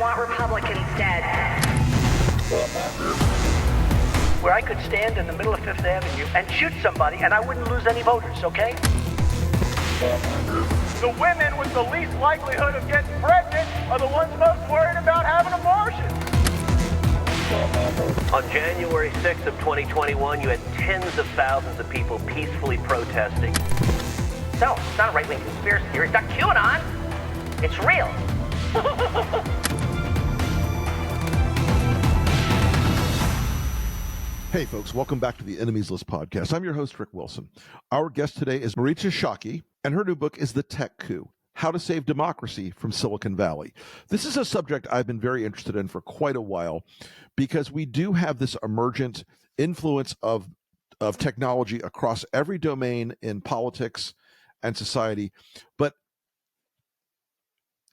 want Republicans dead. Where I could stand in the middle of Fifth Avenue and shoot somebody and I wouldn't lose any voters, okay? The women with the least likelihood of getting pregnant are the ones most worried about having abortions. On January 6th of 2021, you had tens of thousands of people peacefully protesting. So, it's not a right-wing conspiracy theory. It's not QAnon. It's real. Hey folks, welcome back to the Enemies List podcast. I'm your host, Rick Wilson. Our guest today is Marietje Schaake, and her new book is The Tech Coup: How to Save Democracy from Silicon Valley. This is a subject I've been very interested in for quite a while because we do have this emergent influence of technology across every domain in politics and society, but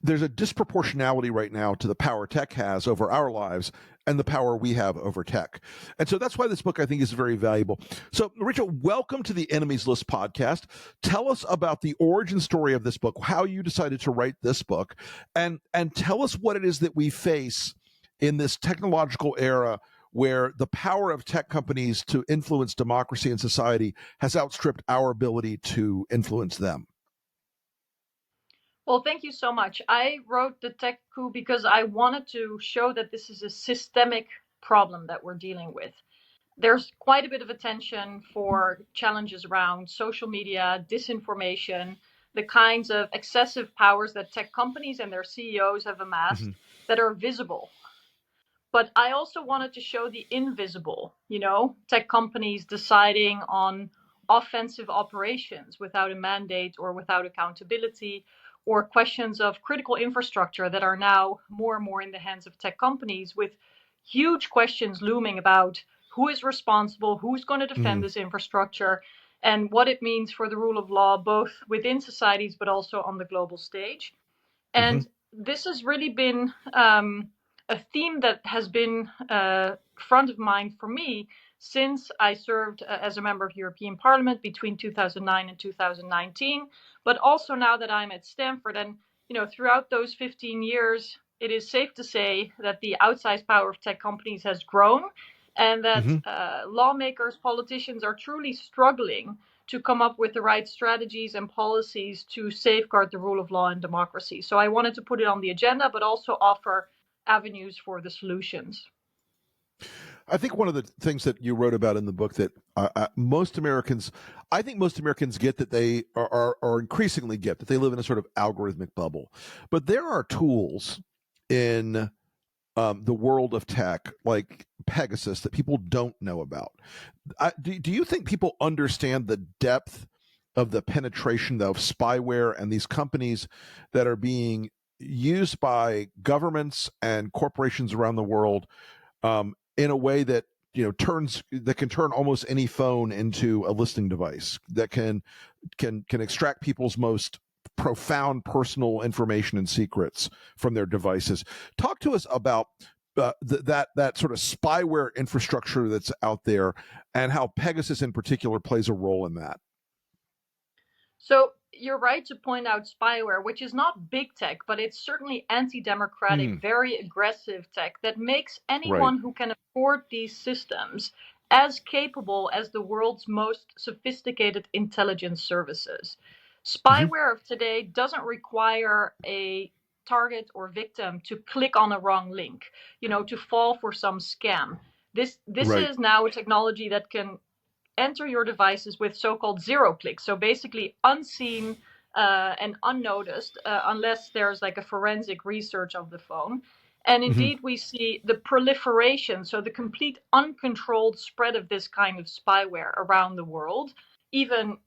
there's a disproportionality right now to the power tech has over our lives and the power we have over tech. And so that's why this book, I think, is very valuable. So, Marietje, welcome to the Enemies List podcast. Tell us about the origin story of this book, how you decided to write this book, and tell us what it is that we face in this technological era where the power of tech companies to influence democracy and society has outstripped our ability to influence them. Well, thank you so much. I wrote The Tech Coup because I wanted to show that this is a systemic problem that we're dealing with. There's quite a bit of attention for challenges around social media, disinformation, the kinds of excessive powers that tech companies and their CEOs have amassed that are visible. But I also wanted to show the invisible, tech companies deciding on offensive operations without a mandate or without accountability, or questions of critical infrastructure that are now more and more in the hands of tech companies, with huge questions looming about who is responsible, who's going to defend this infrastructure, and what it means for the rule of law, both within societies but also on the global stage. And this has really been a theme that has been front of mind for me since I served as a member of European Parliament between 2009 and 2019, but also now that I'm at Stanford. And, throughout those 15 years, it is safe to say that the outsized power of tech companies has grown, and that lawmakers, politicians are truly struggling to come up with the right strategies and policies to safeguard the rule of law and democracy. So I wanted to put it on the agenda, but also offer avenues for the solutions. I think one of the things that you wrote about in the book that most Americans get, that they are increasingly get, that they live in a sort of algorithmic bubble. But there are tools in the world of tech, like Pegasus, that people don't know about. Do you think people understand the depth of the penetration of spyware and these companies that are being used by governments and corporations around the world in a way that can turn almost any phone into a listening device, that can extract people's most profound personal information and secrets from their devices? Talk to us about that sort of spyware infrastructure that's out there, and how Pegasus in particular plays a role in that. So you're right to point out spyware, which is not big tech, but it's certainly anti-democratic, very aggressive tech that makes anyone who can afford these systems as capable as the world's most sophisticated intelligence services. Spyware of today doesn't require a target or victim to click on a wrong link, to fall for some scam. This is now a technology that can enter your devices with so-called zero clicks. So basically unseen and unnoticed unless there's like a forensic research of the phone. And indeed, we see the proliferation, so the complete uncontrolled spread of this kind of spyware around the world. Even,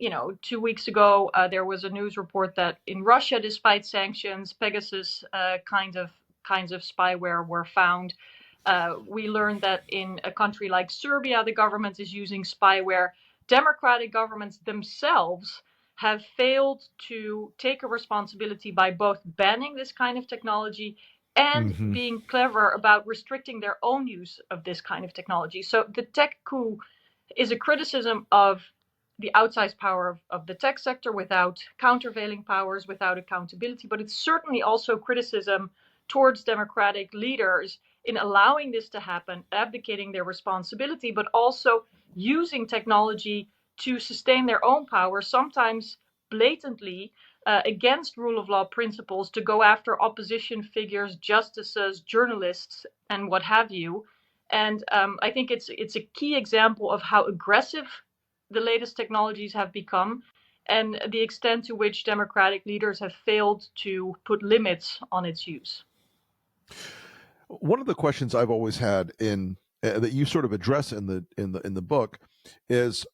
2 weeks ago, there was a news report that in Russia, despite sanctions, Pegasus kinds of spyware were found. We learned that in a country like Serbia, the government is using spyware. Democratic governments themselves have failed to take a responsibility by both banning this kind of technology and being clever about restricting their own use of this kind of technology. So the tech coup is a criticism of the outsized power of the tech sector without countervailing powers, without accountability, but it's certainly also criticism towards democratic leaders in allowing this to happen, abdicating their responsibility, but also using technology to sustain their own power, sometimes blatantly against rule of law principles, to go after opposition figures, justices, journalists, and what have you. And I think it's a key example of how aggressive the latest technologies have become, and the extent to which democratic leaders have failed to put limits on its use. One of the questions I've always had in that you sort of address in the book is,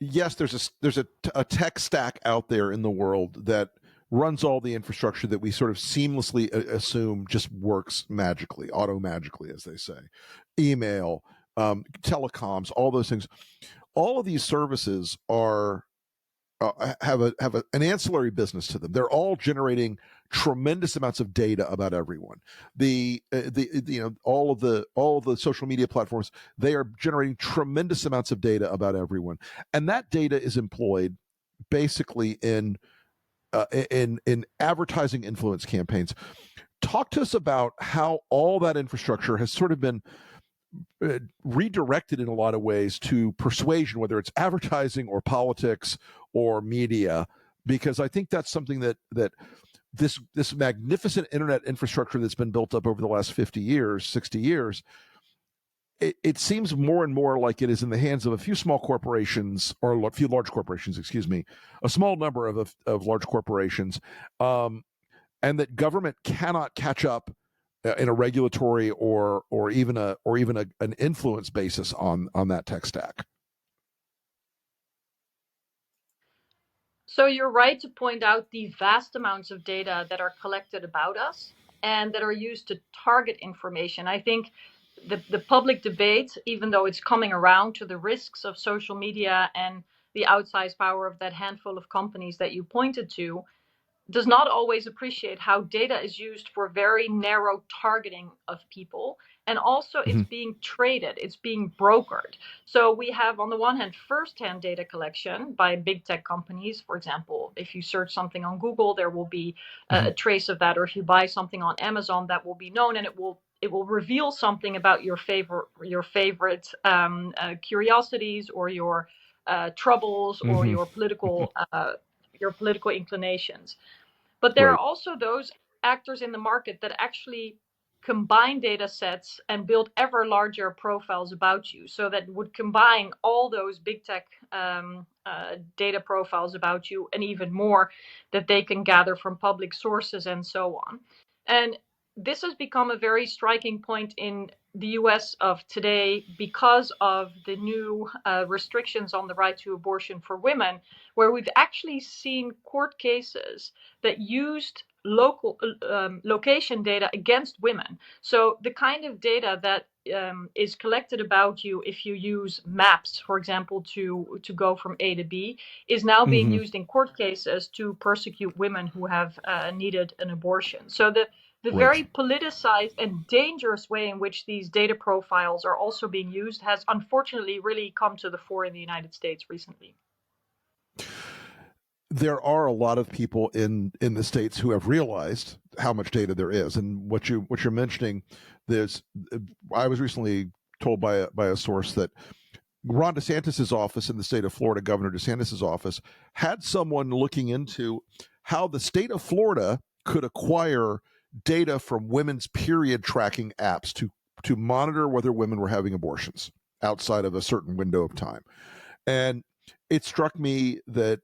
yes, there's a tech stack out there in the world that runs all the infrastructure that we sort of seamlessly assume just works magically, auto-magically, as they say. Email, telecoms, all those things. All of these services are have an ancillary business to them. They're all generating tremendous amounts of data about everyone. All of the social media platforms, they are generating tremendous amounts of data about everyone, and that data is employed basically in advertising influence campaigns. Talk to us about how all that infrastructure has sort of been redirected in a lot of ways to persuasion, whether it's advertising or politics or media, because I think that's something that this magnificent internet infrastructure that's been built up over the last 50 years, 60 years, it seems more and more like it is in the hands of a few small corporations, or a few large corporations, a small number of large corporations, and that government cannot catch up in a regulatory or even an influence basis on that tech stack. So you're right to point out the vast amounts of data that are collected about us and that are used to target information. I think the public debate, even though it's coming around to the risks of social media and the outsized power of that handful of companies that you pointed to, does not always appreciate how data is used for very narrow targeting of people. And also it's being traded, it's being brokered. So we have, on the one hand, first-hand data collection by big tech companies. For example, if you search something on Google, there will be a trace of that. Or if you buy something on Amazon, that will be known, and it will reveal something about your favorite curiosities, or your troubles, or your political inclinations. But there are also those actors in the market that actually combine data sets and build ever larger profiles about you. So that would combine all those big tech data profiles about you, and even more that they can gather from public sources and so on. And this has become a very striking point in the US of today because of the new restrictions on the right to abortion for women, where we've actually seen court cases that used location data against women. So the kind of data that is collected about you if you use maps, for example, to go from A to B, is now being used in court cases to persecute women who have needed an abortion. So the very politicized and dangerous way in which these data profiles are also being used has unfortunately really come to the fore in the United States recently. There are a lot of people in the States who have realized how much data there is, and what you're mentioning, I was recently told by a source that Ron DeSantis's office in the state of Florida, Governor DeSantis's office, had someone looking into how the state of Florida could acquire data from women's period tracking apps to monitor whether women were having abortions outside of a certain window of time. And it struck me that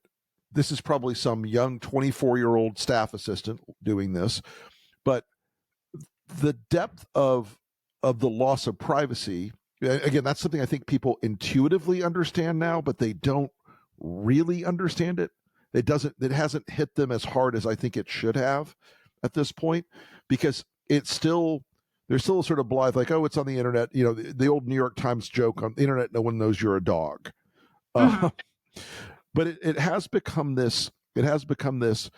this is probably some young 24-year-old staff assistant doing this, but the depth of the loss of privacy, again, that's something I think people intuitively understand now, but they don't really understand it. It hasn't hit them as hard as I think it should have at this point, because there's still a sort of blithe, like, oh, it's on the internet. The old New York Times joke, on the internet, no one knows you're a dog. But it has become this. It has become this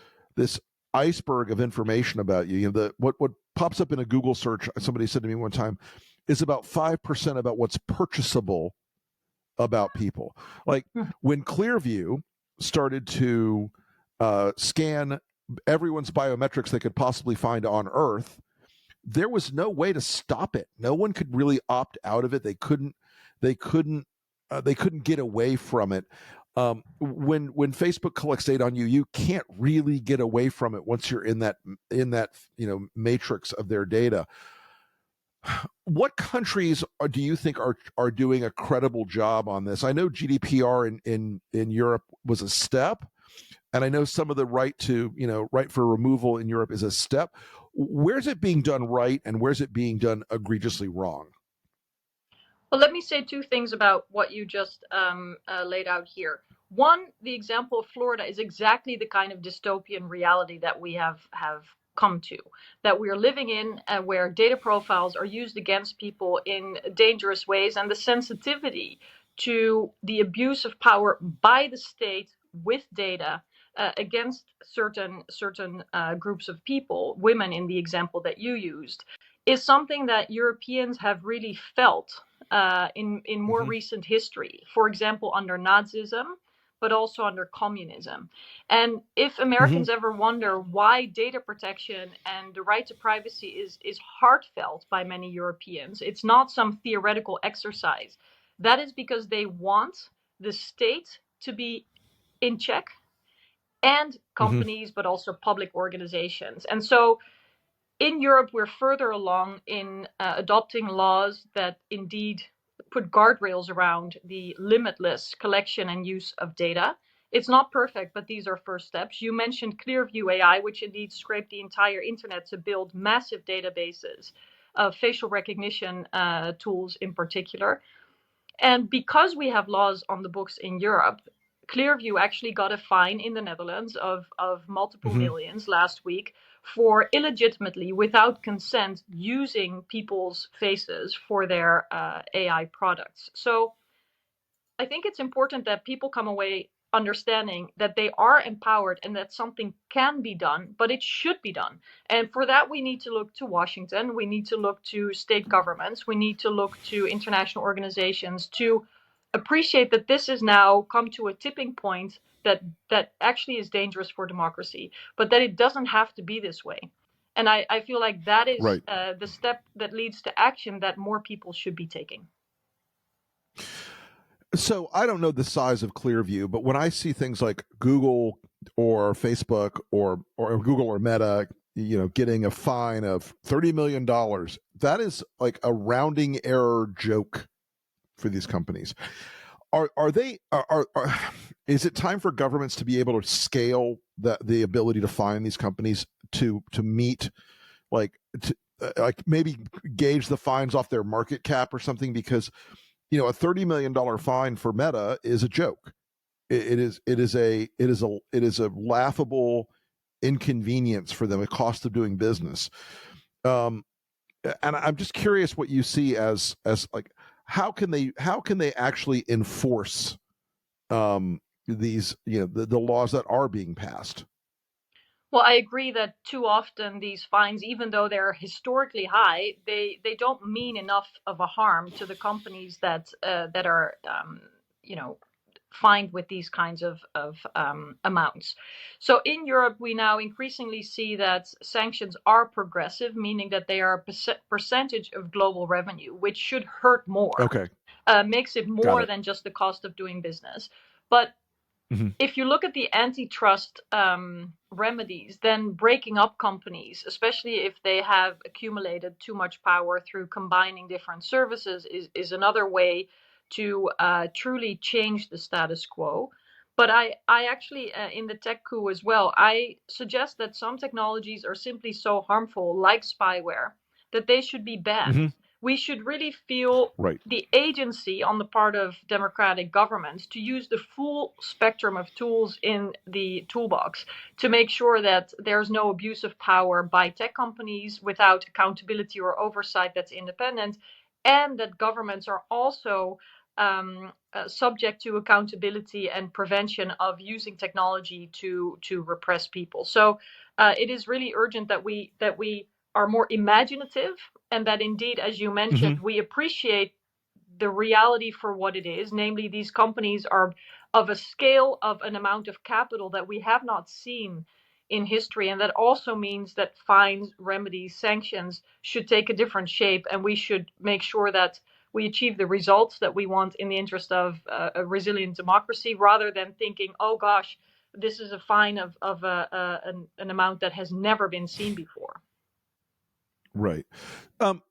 iceberg of information about you. What pops up in a Google search, somebody said to me one time, is about 5% about what's purchasable about people. Like when Clearview started to scan everyone's biometrics they could possibly find on Earth, there was no way to stop it. No one could really opt out of it. They couldn't get away from it. When Facebook collects data on you, you can't really get away from it once you're in that matrix of their data. What countries do you think are doing a credible job on this? I know GDPR in Europe was a step, and I know some of the right for removal in Europe is a step. Where's it being done right, and where's it being done egregiously wrong? Well, let me say two things about what you just laid out here. One, the example of Florida is exactly the kind of dystopian reality that we have come to, that we are living in, where data profiles are used against people in dangerous ways, and the sensitivity to the abuse of power by the state with data against certain groups of people, women in the example that you used, is something that Europeans have really felt in more recent history. For example, under Nazism, but also under communism. And if Americans ever wonder why data protection and the right to privacy is heartfelt by many Europeans, it's not some theoretical exercise. That is because they want the state to be in check, and companies, but also public organizations. And so in Europe, we're further along in adopting laws that indeed put guardrails around the limitless collection and use of data. It's not perfect, but these are first steps. You mentioned Clearview AI, which indeed scraped the entire internet to build massive databases of facial recognition tools in particular. And because we have laws on the books in Europe, Clearview actually got a fine in the Netherlands of multiple millions last week for illegitimately, without consent, using people's faces for their AI products. So I think it's important that people come away understanding that they are empowered and that something can be done, but it should be done. And for that, we need to look to Washington. We need to look to state governments. We need to look to international organizations to appreciate that this has now come to a tipping point that actually is dangerous for democracy, but that it doesn't have to be this way. And I feel like that is Right. the step that leads to action that more people should be taking. So I don't know the size of Clearview, but when I see things like Google or Facebook or Google or Meta, getting a fine of $30 million, that is like a rounding error joke for these companies. Is it time for governments to be able to scale the ability to fine these companies to meet, like maybe gauge the fines off their market cap or something? Because a $30 million fine for Meta is a joke. It is a laughable inconvenience for them, a cost of doing business. And I'm just curious what you see as like, how can they actually enforce these the laws that are being passed? Well, I agree that too often these fines, even though they're historically high, they don't mean enough of a harm to the companies that are fined with these kinds of amounts. So in Europe, we now increasingly see that sanctions are progressive, meaning that they are a percentage of global revenue, which should hurt more. Okay. Makes it more than just the cost of doing business. But if you look at the antitrust remedies, then breaking up companies, especially if they have accumulated too much power through combining different services, is another way to truly change the status quo. But I actually, in the Tech Coup as well, I suggest that some technologies are simply so harmful, like spyware, that they should be banned. We should really feel the agency on the part of democratic governments to use the full spectrum of tools in the toolbox to make sure that there's no abuse of power by tech companies without accountability or oversight that's independent, and that governments are also subject to accountability and prevention of using technology to repress people. So it is really urgent that we are more imaginative, and that indeed, as you mentioned, we appreciate the reality for what it is. Namely, these companies are of a scale, of an amount of capital that we have not seen in history. And that also means that fines, remedies, sanctions should take a different shape, and we should make sure that we achieve the results that we want in the interest of a resilient democracy, rather than thinking, oh gosh, this is a fine of an amount that has never been seen before. Right. Um,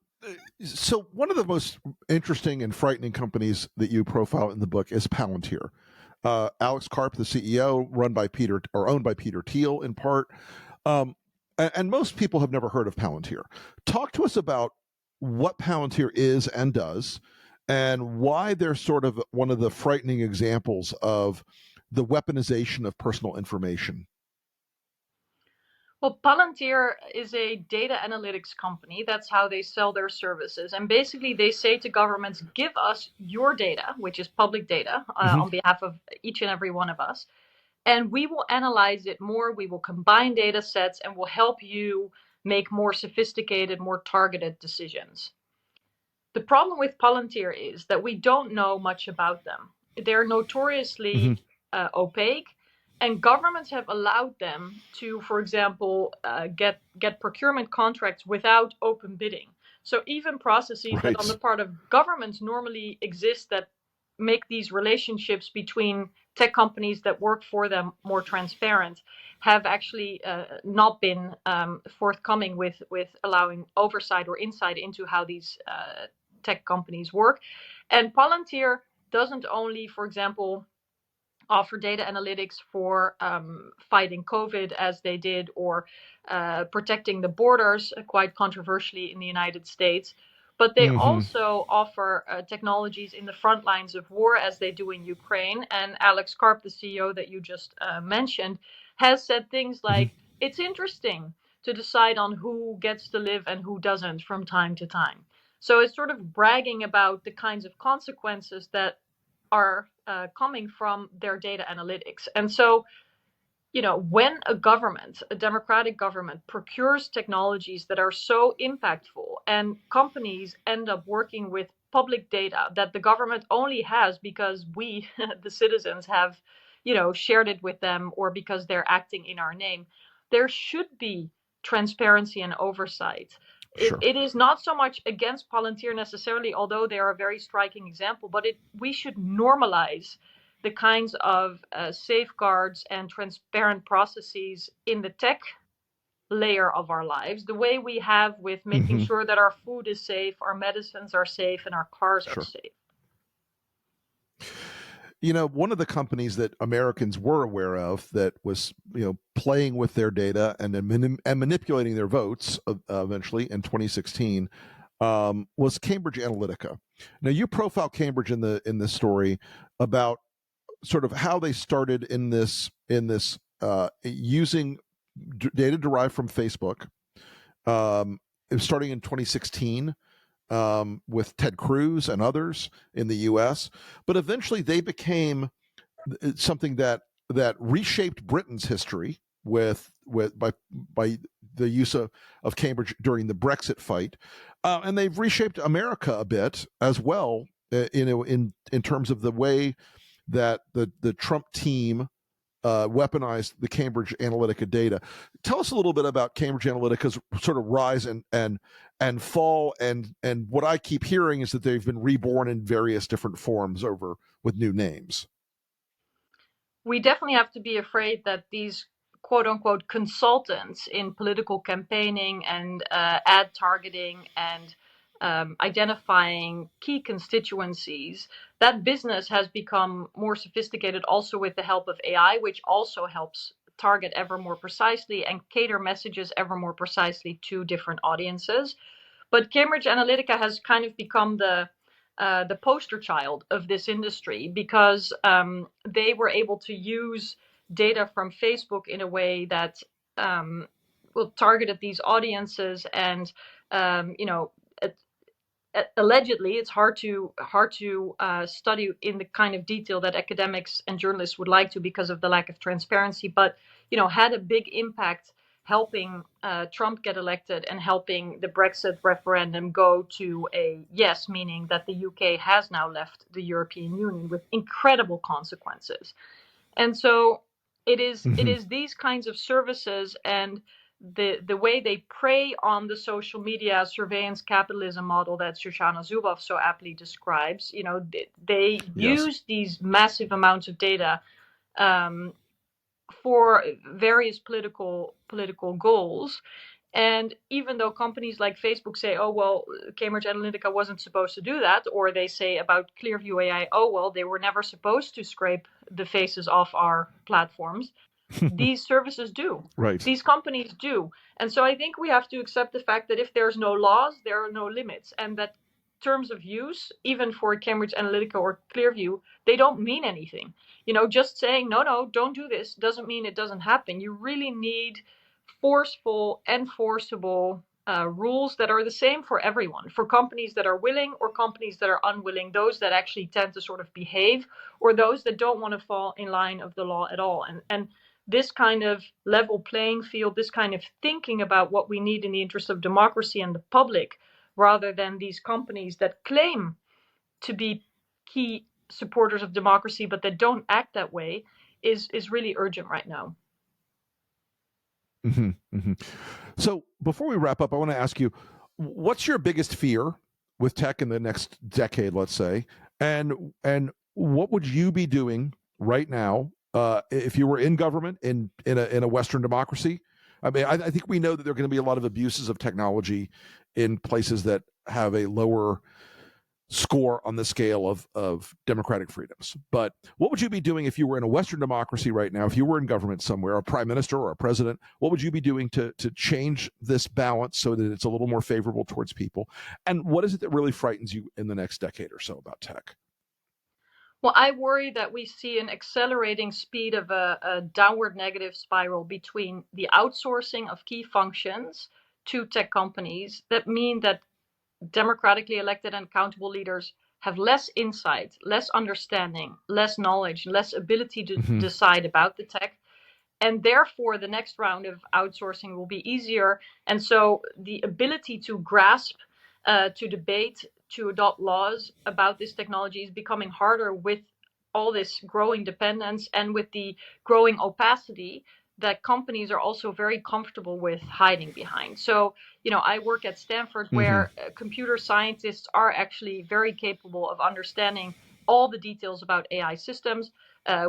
so one of the most interesting and frightening companies that you profile in the book is Palantir. Alex Karp, the CEO, owned by Peter Thiel in part. And most people have never heard of Palantir. Talk to us about what Palantir is and does, and why they're sort of one of the frightening examples of the weaponization of personal information. Well, Palantir is a data analytics company. That's how they sell their services. And basically, they say to governments, give us your data, which is public data, on behalf of each and every one of us. And we will analyze it more. We will combine data sets and will help you make more sophisticated, more targeted decisions. The problem with Palantir is that we don't know much about them. They're notoriously opaque, and governments have allowed them to, for example, get procurement contracts without open bidding. So even processes that on the part of governments normally exist that make these relationships between tech companies that work for them more transparent have actually not been forthcoming with allowing oversight or insight into how these tech companies work. And Palantir doesn't only, for example, offer data analytics for fighting COVID as they did, or protecting the borders, quite controversially in the United States. But they also offer technologies in the front lines of war, as they do in Ukraine. And Alex Karp, the CEO that you just mentioned, has said things like, it's interesting to decide on who gets to live and who doesn't from time to time. So it's sort of bragging about the kinds of consequences that are coming from their data analytics. And so, when a government, a democratic government, procures technologies that are so impactful, and companies end up working with public data that the government only has because we, the citizens, have, shared it with them, or because they're acting in our name, there should be transparency and oversight. It is not so much against Palantir necessarily, although they are a very striking example, but we should normalize the kinds of safeguards and transparent processes in the tech layer of our lives, the way we have with making sure that our food is safe, our medicines are safe, and our cars are safe. One of the companies that Americans were aware of that was, playing with their data and manipulating their votes eventually in 2016 was Cambridge Analytica. Now, you profile Cambridge in this story about sort of how they started in this using data derived from Facebook. It was starting in 2016. With Ted Cruz and others in the U.S., but eventually they became something that reshaped Britain's history by the use of Cambridge during the Brexit fight, and they've reshaped America a bit as well. In terms of the way that the Trump team weaponized the Cambridge Analytica data. Tell us a little bit about Cambridge Analytica's sort of rise and fall, and what I keep hearing is that they've been reborn in various different forms with new names. We definitely have to be afraid that these quote unquote consultants in political campaigning and ad targeting and identifying key constituencies, that business has become more sophisticated also with the help of AI, which also helps target ever more precisely and cater messages ever more precisely to different audiences. But Cambridge Analytica has kind of become the poster child of this industry, because they were able to use data from Facebook in a way that targeted these audiences, and allegedly, it's hard to study in the kind of detail that academics and journalists would like to because of the lack of transparency, but had a big impact helping Trump get elected and helping the Brexit referendum go to a yes, meaning that the UK has now left the European Union with incredible consequences. And so it is these kinds of services and the way they prey on the social media surveillance capitalism model that Shoshana Zuboff so aptly describes. They Yes. use these massive amounts of data for various political goals. And even though companies like Facebook say, oh, well, Cambridge Analytica wasn't supposed to do that, or they say about Clearview AI, oh, well, they were never supposed to scrape the faces off our platforms, these services do. Right. These companies do. And so I think we have to accept the fact that if there's no laws, there are no limits, and that terms of use, even for Cambridge Analytica or Clearview, they don't mean anything. Just saying, no, don't do this doesn't mean it doesn't happen. You really need forceful, enforceable rules that are the same for everyone, for companies that are willing or companies that are unwilling, those that actually tend to sort of behave or those that don't want to fall in line of the law at all. And this kind of level playing field, this kind of thinking about what we need in the interest of democracy and the public, rather than these companies that claim to be key supporters of democracy but that don't act that way, is really urgent right now. Mm-hmm, mm-hmm. So before we wrap up, I want to ask you, what's your biggest fear with tech in the next decade, let's say, and what would you be doing right now if you were in government in a Western democracy? I mean, I think we know that there are going to be a lot of abuses of technology in places that have a lower score on the scale of democratic freedoms. But what would you be doing if you were in a Western democracy right now, if you were in government somewhere, a prime minister or a president? What would you be doing to change this balance so that it's a little more favorable towards people? And what is it that really frightens you in the next decade or so about tech? Well, I worry that we see an accelerating speed of a downward negative spiral between the outsourcing of key functions to tech companies that mean that democratically elected and accountable leaders have less insight, less understanding, less knowledge, less ability to decide about the tech. And therefore, the next round of outsourcing will be easier. And so the ability to grasp, to debate, to adopt laws about this technology is becoming harder with all this growing dependence and with the growing opacity that companies are also very comfortable with hiding behind. So, I work at Stanford where computer scientists are actually very capable of understanding all the details about AI systems.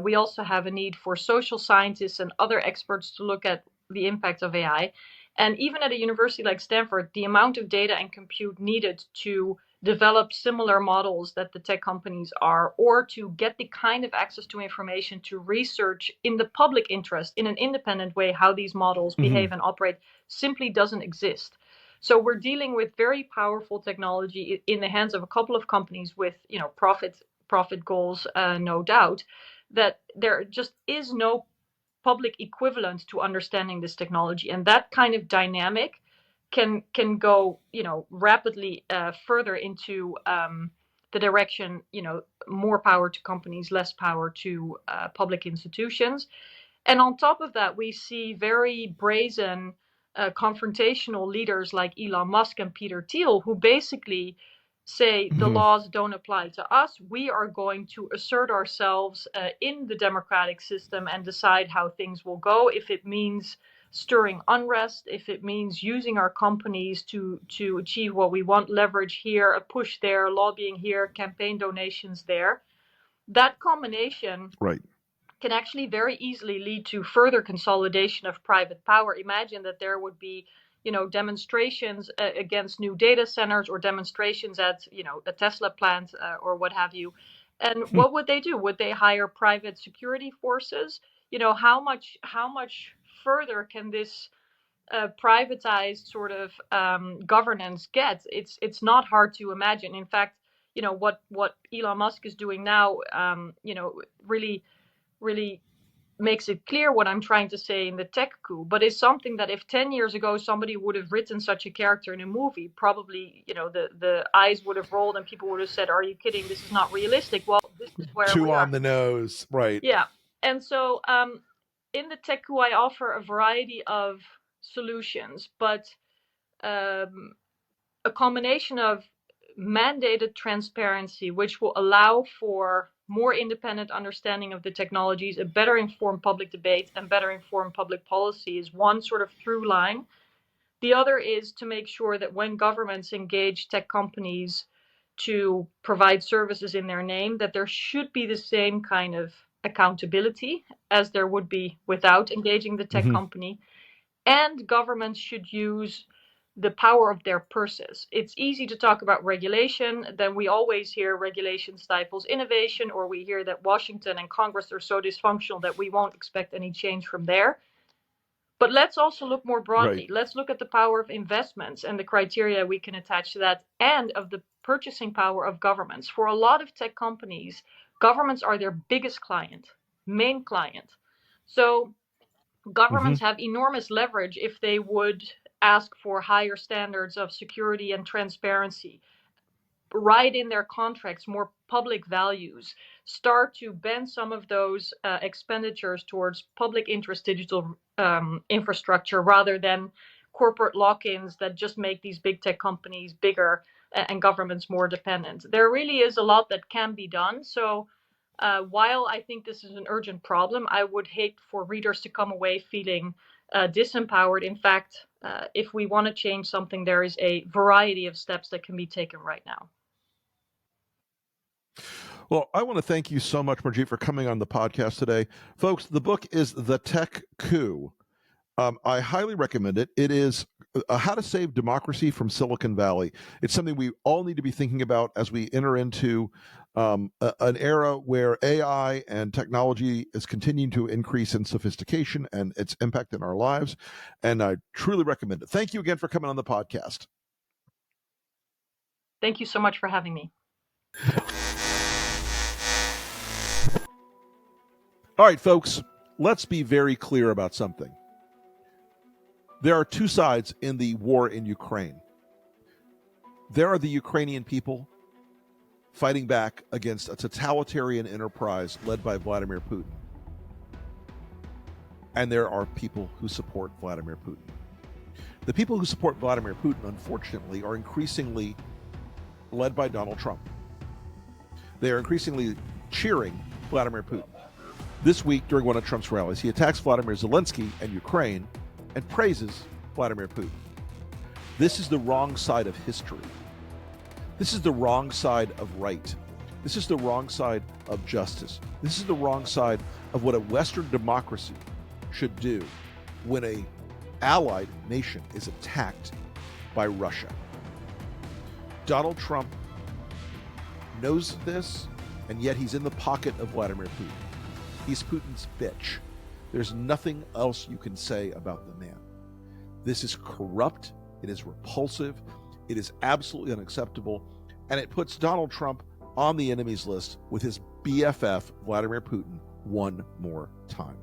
We also have a need for social scientists and other experts to look at the impact of AI. And even at a university like Stanford, the amount of data and compute needed to develop similar models that the tech companies are, or to get the kind of access to information to research in the public interest in an independent way how these models behave and operate, simply doesn't exist. So we're dealing with very powerful technology in the hands of a couple of companies with profit goals, no doubt, that there just is no public equivalent to understanding this technology. And that kind of dynamic can go, rapidly further into the direction, more power to companies, less power to public institutions. And on top of that, we see very brazen confrontational leaders like Elon Musk and Peter Thiel, who basically say the laws don't apply to us. We are going to assert ourselves in the democratic system and decide how things will go. If it means stirring unrest, if it means using our companies to achieve what we want, leverage here, a push there, lobbying here, campaign donations there, that combination can actually very easily lead to further consolidation of private power. Imagine that there would be, demonstrations against new data centers or demonstrations at, a Tesla plant or what have you. And what would they do? Would they hire private security forces? How much further can this privatized sort of governance get? It's not hard to imagine. In fact, what Elon Musk is doing now, really makes it clear what I'm trying to say in the Tech Coup, but it's something that if 10 years ago somebody would have written such a character in a movie, probably, the eyes would have rolled and people would have said, are you kidding? This is not realistic. Well, this is where Too we are. on the nose, right? Yeah. And so in the Tech Coup, I offer a variety of solutions, but a combination of mandated transparency, which will allow for more independent understanding of the technologies, a better informed public debate, and better informed public policy is one sort of through line. The other is to make sure that when governments engage tech companies to provide services in their name, that there should be the same kind of accountability as there would be without engaging the tech company. And governments should use the power of their purses. It's easy to talk about regulation. Then we always hear regulation stifles innovation, or we hear that Washington and Congress are so dysfunctional that we won't expect any change from there. But let's also look more broadly. Right. Let's look at the power of investments and the criteria we can attach to that, and of the purchasing power of governments. For a lot of tech companies, governments are their biggest client, main client. So governments have enormous leverage if they would ask for higher standards of security and transparency, write in their contracts more public values, start to bend some of those expenditures towards public interest digital infrastructure rather than corporate lock-ins that just make these big tech companies bigger and governments more dependent. There really is a lot that can be done. So while I think this is an urgent problem, I would hate for readers to come away feeling disempowered. In fact, if we want to change something, there is a variety of steps that can be taken right now. Well, I want to thank you so much, Marietje, for coming on the podcast today. Folks, the book is The Tech Coup. I highly recommend it. It is How to Save Democracy from Silicon Valley. It's something we all need to be thinking about as we enter into an era where AI and technology is continuing to increase in sophistication and its impact in our lives. And I truly recommend it. Thank you again for coming on the podcast. Thank you so much for having me. All right, folks, let's be very clear about something. There are two sides in the war in Ukraine. There are the Ukrainian people fighting back against a totalitarian enterprise led by Vladimir Putin. And there are people who support Vladimir Putin. The people who support Vladimir Putin, unfortunately, are increasingly led by Donald Trump. They are increasingly cheering Vladimir Putin. This week, during one of Trump's rallies, he attacks Vladimir Zelensky and Ukraine and praises Vladimir Putin. This is the wrong side of history. This is the wrong side of right. This is the wrong side of justice. This is the wrong side of what a Western democracy should do when an allied nation is attacked by Russia. Donald Trump knows this, and yet he's in the pocket of Vladimir Putin. He's Putin's bitch. There's nothing else you can say about the man. This is corrupt. It is repulsive. It is absolutely unacceptable. And it puts Donald Trump on the enemies list with his BFF, Vladimir Putin, one more time.